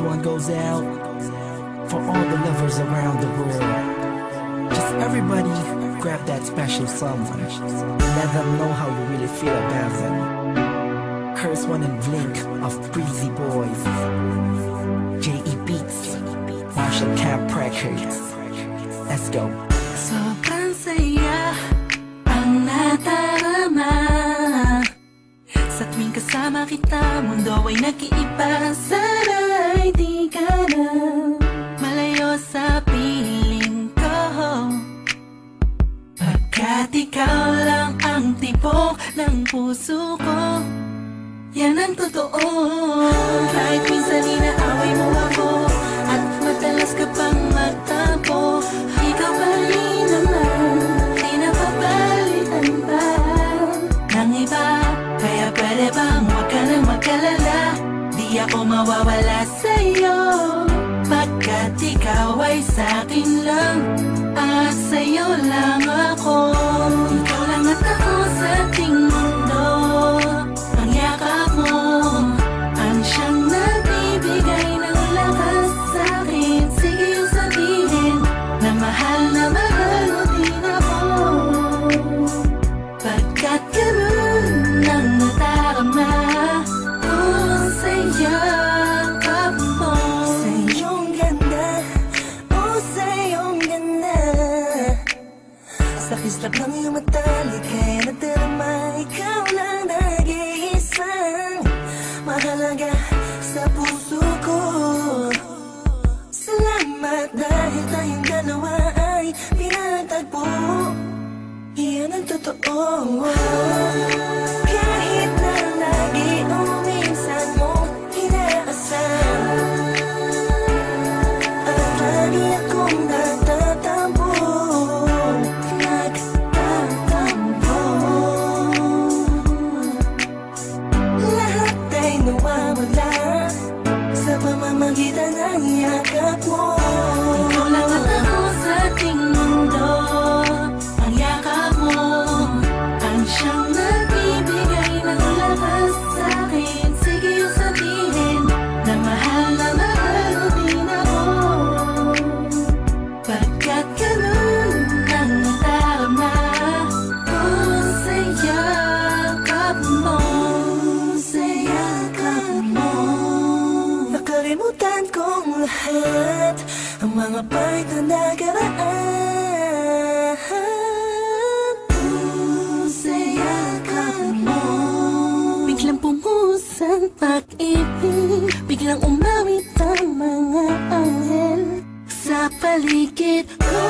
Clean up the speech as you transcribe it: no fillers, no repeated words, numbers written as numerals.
one goes out for all the lovers around the world. Just everybody grab that special someone. Let them know how you really feel about them. Curse one and Blink of Breezy Boys. J.E. Beats, Marshall Camp Records. Let's go. Sobrang saya ang nadarama sa tuwing kasama kita. Mundo ay nag-iiba. Sana'y di ka na malayo sa piling ko, pagkat ikaw lang ang tibok ng puso ko. Yan ang totoo. Kahit minsan inaaway mo ako at madalas ka pang magtampo, ikaw pa rin naman, di napapalitan ba ng iba. Kaya pwede bang huwag ka nang mag-alala, di ako mawawala sa'yo, pagkat ikaw ay sa'kin lang at sa'yo lang ako. Ikaw lang at ako sa ating mundo. Ang yakap mo ang siyang nagbibigay ng lakas sa'kin. Sige yung sabihin na mahal mo din ako, pagkat ganun ang nadarama ko sa yakap mo. Sa iyong ganda, oh sa iyong ganda, sa kislap ng iyong mata, likay nadarama. Ikaw lang nag-iisang mahalaga sa puso ko. Salamat dahil tayong dalawa ay pinagtagpo. Iyan ang totoo. Kahit na lagi o minsan mong inaasam, at lagi akong nagtatampo. Lahat ay nawawala sa pamamagitan ng yakap mo. Ikaw lang at ako sa ating mundo. Ang yakap mo ang siyang nagbibigay ng lakas sa'kin. Sige yung sabihin na mahal mo din ako, pagkat ganun ang nadarama ko sa yakap mo. Sa yakap mo, nakalimutan kong lahat ang mga pahit na nakaraan. Sa yakap mo, biglang pumuhos ang pag-ibig, biglang umawit ang mga anghel sa paligid ko.